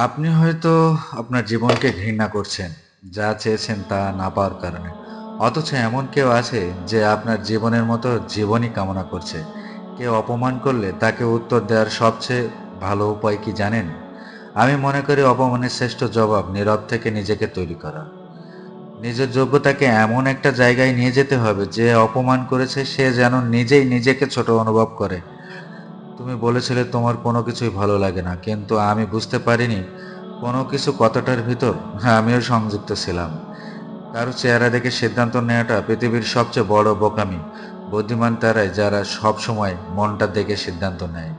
আপনি হয়তো আপনার জীবনকে ঘৃণা করছেন, যা চেয়েছেন তা না পাওয়ার কারণে। অথচ এমন কেউ আছে যে আপনার জীবনের মতো জীবনই কামনা করছে। কেউ অপমান করলে তাকে উত্তর দেওয়ার সবচেয়ে ভালো উপায় কি জানেন? আমি মনে করি অপমানের শ্রেষ্ঠ জবাব নীরব থেকে নিজেকে তৈরি করা। নিজের যোগ্যতাকে এমন একটা জায়গায় নিয়ে যেতে হবে যে অপমান করেছে সে যেন নিজেই নিজেকে ছোট অনুভব করে। তুমি বলেছিলে তোমার কোনো কিছুই ভালো লাগে না, কিন্তু আমি বুঝতে পারিনি কোনো কিছু কতটার ভিতর। হ্যাঁ, আমিও সংযুক্ত ছিলাম। কারো চেহারা দেখে সিদ্ধান্ত নেওয়াটা পৃথিবীর সবচেয়ে বড় বোকামি। বুদ্ধিমান তারাই যারা সব সময় মনটা দেখে সিদ্ধান্ত নেয়।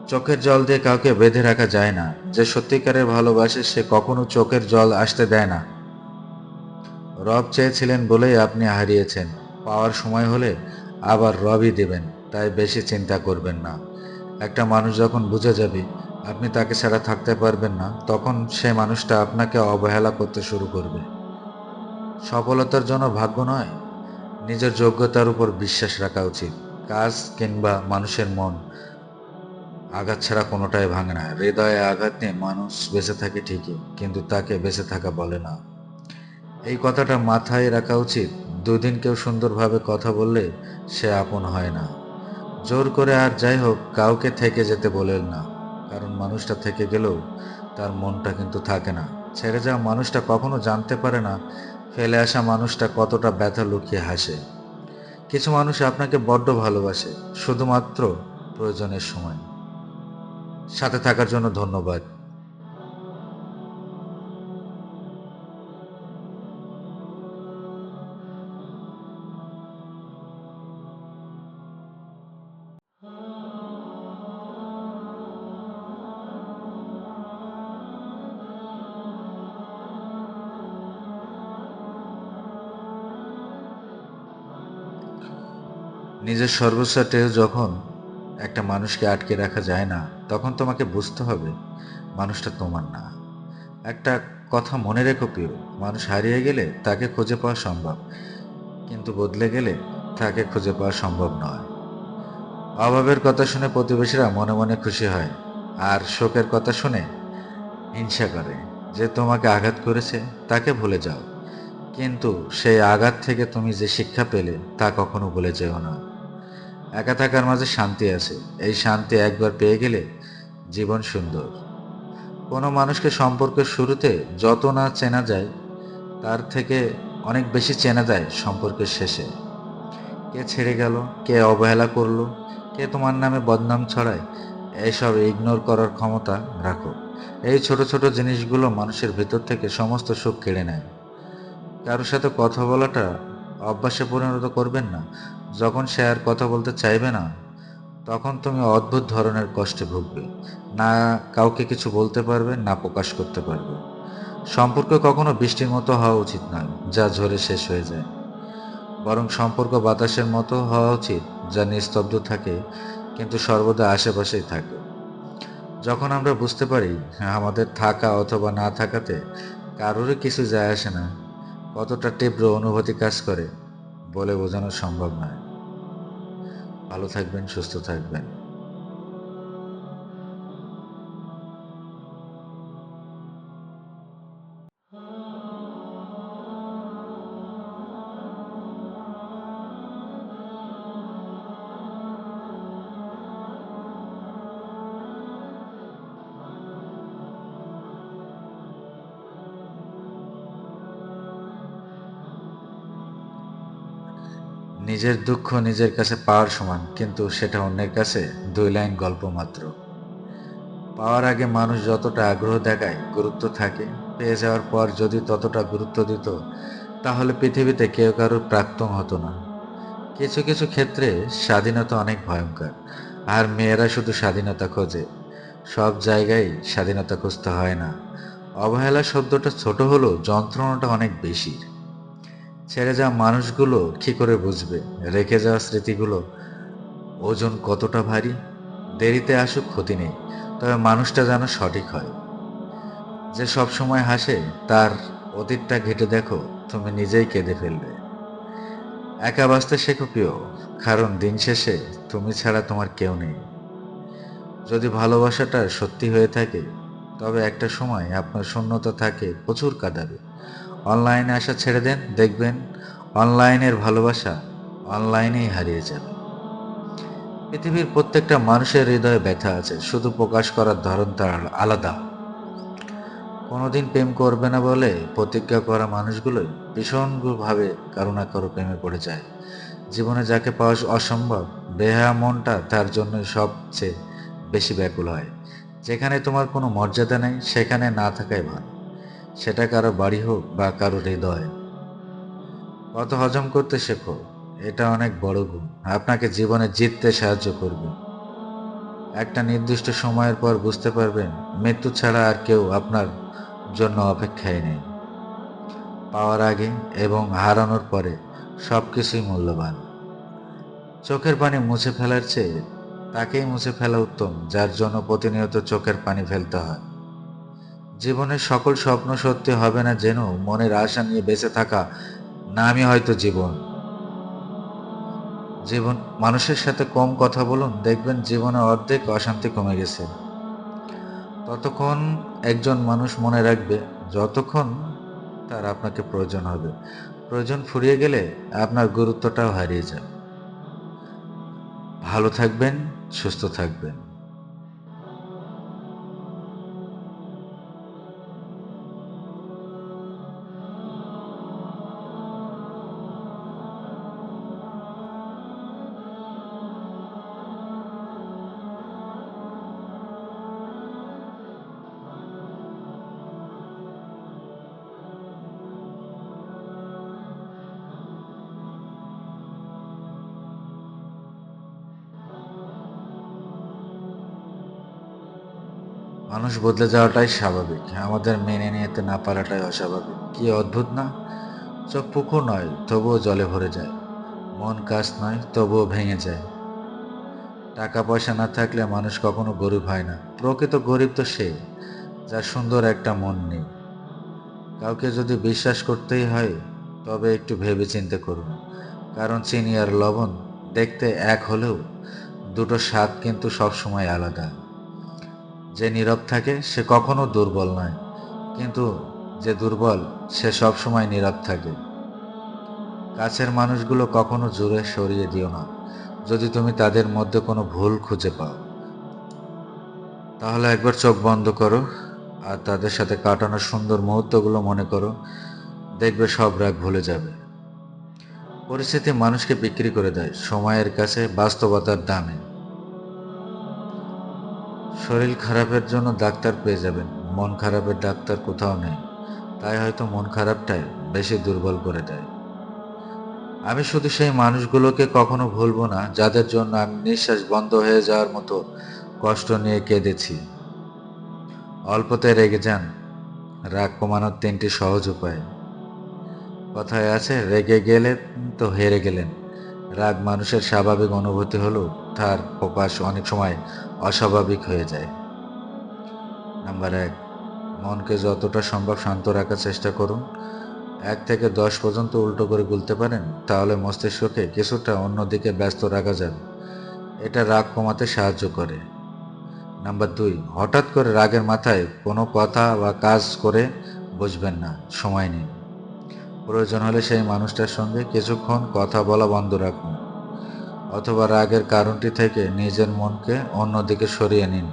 চোখের জল দিয়ে কাউকে বেঁধে রাখা যায় না। যে সত্যিকারের ভালোবাসে সে কখনো চোখের জল আসতে দেয় না। রব চেয়েছিলেন বলেই আপনি হারিয়েছেন। পাওয়ার সময় হলে আবার রবই দেবেন। তাই বেশি চিন্তা করবেন না। একটা মানুষ যখন বুঝে যাবে আপনি তাকে ছাড়া থাকতে পারবেন না, তখন সে মানুষটা আপনাকে অবহেলা করতে শুরু করবে। সফলতার জন্য ভাগ্য নয়, নিজের যোগ্যতার উপর বিশ্বাস রাখা উচিত। কাজ কিংবা মানুষের মন আঘাত ছাড়া কোনোটাই ভাঙে না। হৃদয়ে আঘাত নিয়ে মানুষ বেঁচে থাকে ঠিকই, কিন্তু তাকে বেঁচে থাকা বলে না। এই কথাটা মাথায় রাখা উচিত। দুদিন কেউ সুন্দরভাবে কথা বললে সে আপন হয় না। জোর করে আর যাই হোক কাউকে থেকে যেতে বলেন না, কারণ মানুষটা থেকে গেলেও তার মনটা কিন্তু থাকে না। ছেড়ে যাওয়া মানুষটা কখনো জানতে পারে না ফেলে আসা মানুষটা কতটা ব্যথা লুকিয়ে হাসে। কিছু মানুষ আপনাকে বড্ড ভালোবাসে, শুধুমাত্র প্রয়োজনের সময়। সাথে থাকার জন্য ধন্যবাদ। নিজের সর্বস্বতেও যখন একটা মানুষকে আটকে রাখা যায় না, তখন তোমাকে বুঝতে হবে মানুষটা তোমার না। একটা কথা মনে রেখো প্রিয়, মানুষ হারিয়ে গেলে তাকে খুঁজে পাওয়া সম্ভব, কিন্তু বদলে গেলে তাকে খুঁজে পাওয়া সম্ভব নয়। অভাবের কথা শুনে প্রতিবেশীরা মনে মনে খুশি হয়, আর শোকের কথা শুনে হিংসা করে। যে তোমাকে আঘাত করেছে তাকে ভুলে যাও, কিন্তু সেই আঘাত থেকে তুমি যে শিক্ষা পেলে তা কখনো ভুলে যেও না। একা থাকার মাঝে শান্তি আছে, এই শান্তি একবার পেয়ে গেলে জীবন সুন্দর। কোনো মানুষকে সম্পর্কের শুরুতে যত না চেনা যায় তার থেকে অনেক বেশি চেনা যায় সম্পর্কের শেষে। কে ছেড়ে গেল, কে অবহেলা করলো, কে তোমার নামে বদনাম ছড়ায়, এইসব ইগনোর করার ক্ষমতা রাখো। এই ছোট ছোট জিনিসগুলো মানুষের ভিতর থেকে সমস্ত সুখ কেড়ে নেয়। কারোর সাথে কথা বলাটা অভ্যাসে পরিণত করবেন না। যখন সে আর কথা বলতে চাইবে না, তখন তুমি অদ্ভুত ধরনের কষ্টে ভুগবে। না কাউকে কিছু বলতে পারবে, না প্রকাশ করতে পারবে। সম্পর্ক কখনো বৃষ্টির মতো হওয়া উচিত নয়, যা ঝরে শেষ হয়ে যায়। বরং সম্পর্ক বাতাসের মতো হওয়া উচিত, যা নিস্তব্ধ থাকে কিন্তু সর্বদা আশেপাশেই থাকে। যখন আমরা বুঝতে পারি হ্যাঁ, আমাদের থাকা অথবা না থাকাতে কারোরই কিছু যায় আসে না, কতটা তীব্র অনুভূতি কাজ করে বলে বোঝানো সম্ভব নয়। ভালো থাকবেন, সুস্থ থাকবেন। নিজের দুঃখ নিজের কাছে পাওয়ার সমান, কিন্তু সেটা অন্যের কাছে 2 লাইন গল্প মাত্র। পাওয়ার আগে মানুষ যতটা আগ্রহ দেখায়, গুরুত্ব থাকে। পেয়ে যাওয়ার পর যদি ততটা গুরুত্ব দিত, তাহলে পৃথিবীতে কেউ কারোর প্রাক্তন হতো না। কিছু কিছু ক্ষেত্রে স্বাধীনতা অনেক ভয়ঙ্কর, আর মেয়েরা শুধু স্বাধীনতা খোঁজে। সব জায়গায় স্বাধীনতা খুঁজতে হয় না। অবহেলা শব্দটা ছোট হলেও যন্ত্রণাটা অনেক বেশি। ছেড়ে যাওয়া মানুষগুলো কি করে বুঝবে রেখে যাওয়া স্মৃতিগুলো ওজন কতটা ভারী? দেরিতে আসুক ক্ষতি নেই, তবে মানুষটা যেন সঠিক হয়। যে সব সময় হাসে তার অতীতটা ঘেঁটে দেখো, তুমি নিজেই কেঁদে ফেলবে। একা বাঁচতে শেখো প্রিয়, কারণ দিন শেষে তুমি ছাড়া তোমার কেউ নেই। যদি ভালোবাসাটা সত্যি হয়ে থাকে তবে একটা সময় আপনার শূন্যতা থাকে প্রচুর কাঁদাবে। অনলাইনে আসা ছেড়ে দেন, দেখবেন অনলাইনের ভালোবাসা অনলাইনেই হারিয়ে যাবে। পৃথিবীর প্রত্যেকটা মানুষের হৃদয়ে ব্যথা আছে, শুধু প্রকাশ করার ধরন তার আলাদা। কোনোদিন প্রেম করবে না বলে প্রতিজ্ঞা করা মানুষগুলোই ভীষণভাবে কারো না কারো প্রেমে পড়ে যায়। জীবনে যাকে পাওয়া অসম্ভব, বেহায়া মনটা তার জন্যই সবচেয়ে বেশি ব্যাকুল হয়। যেখানে তোমার কোনো মর্যাদা নেই সেখানে না থাকাই ভালো, সেটা কারো বাড়ি হোক বা কারো হৃদয়। কত হজম করতে শেখো, এটা অনেক বড় গুণ, আপনাকে জীবনে জিততে সাহায্য করবে। একটা নির্দিষ্ট সময়ের পর বুঝতে পারবেন মৃত্যু ছাড়া আর কেউ আপনার জন্য অপেক্ষায় নেই। পাওয়ার আগে এবং হারানোর পরে সবকিছুই মূল্যবান। চোখের পানি মুছে ফেলার চেয়ে তাকেই মুছে ফেলা উত্তম যার জন্য প্রতিনিয়ত চোখের পানি ফেলতে হয়। জীবনের সকল স্বপ্ন সত্যি হবে না জেনেও মনের আশা নিয়ে বেঁচে থাকা নামই হয়তো জীবন। জীবন মানুষের সাথে কম কথা বলুন, দেখবেন জীবনে অর্ধেক অশান্তি কমে গেছে। ততক্ষণ একজন মানুষ মনে রাখবে যতক্ষণ তার আপনাকে প্রয়োজন হবে। প্রয়োজন ফুরিয়ে গেলে আপনার গুরুত্বটাও হারিয়ে যাবে। ভালো থাকবেন, সুস্থ থাকবেন। মানুষ বদলে যাওয়াটাই স্বাভাবিক, আমাদের মেনে নিতে না পারাটাই অস্বাভাবিক। কি অদ্ভুত না? চোখ পুকুর নয় তবুও জলে ভরে যায়, মন কাজ নয় তবুও ভেঙে যায়। টাকা পয়সা না থাকলে মানুষ কখনো গরিব হয় না, প্রকৃত গরিব তো সে যার সুন্দর একটা মন নেই। কাউকে যদি বিশ্বাস করতেই হয় তবে একটু ভেবে চিন্তে করুন, কারণ চিনি আর লবণ দেখতে এক হলেও দুটো স্বাদ কিন্তু সবসময় আলাদা। যে নীরব থাকে সে কখনো দুর্বল নয়, কিন্তু যে দুর্বল সে সবসময় নীরব থাকে। কাছের মানুষগুলো কখনো জোরে সরিয়ে দিও না। যদি তুমি তাদের মধ্যে কোনো ভুল খুঁজে পাও তাহলে একবার চোখ বন্ধ করো আর তাদের সাথে কাটানো সুন্দর মুহূর্তগুলো মনে করো, দেখবে সব রাগ ভুলে যাবে। পরিস্থিতি মানুষকে বিক্রি করে দেয় সময়ের কাছে বাস্তবতার দামে। শরীর খারাপের জন্য ডাক্তার পেয়ে যাবেন, মন খারাপের ডাক্তার কোথাও নেই। তাই হয়তো মন খারাপটাই বেশি দুর্বল করে দেয়। আমি শুধু সেই মানুষগুলোকে কখনো ভুলবো না যাদের জন্য আমি নিঃশ্বাস বন্ধ হয়ে যাওয়ার মতো কষ্ট নিয়ে কেঁদেছি। অল্পতে রেগে যান, রাগ কমানোর 3টি সহজ উপায়। কথায় আছে রেগে গেলেন তো হেরে গেলেন। রাগ মানুষের স্বাভাবিক অনুভূতি হলেও তার প্রকাশ অনেক সময় অস্বাভাবিক হয়ে যায়। নাম্বার 1, মনকে যতটা সম্ভব শান্ত রাখার চেষ্টা করুন। 1 থেকে 10 পর্যন্ত উল্টো করে গুনতে পারেন তাহলে মস্তিষ্ককে কিছুটা অন্যদিকে ব্যস্ত রাখা যাবে। এটা রাগ কমাতে সাহায্য করে। নাম্বার 2, হঠাৎ করে রাগের মাথায় কোনো কথা বা কাজ করে বুঝবেন না, সময় নিন। প্রয়োজন হলে সেই মানুষটার সঙ্গে কিছুক্ষণ কথা বলা বন্ধ রাখুন, অথবা রাগের কারণটি থেকে নিজের মনকে অন্যদিকে সরিয়ে নিন।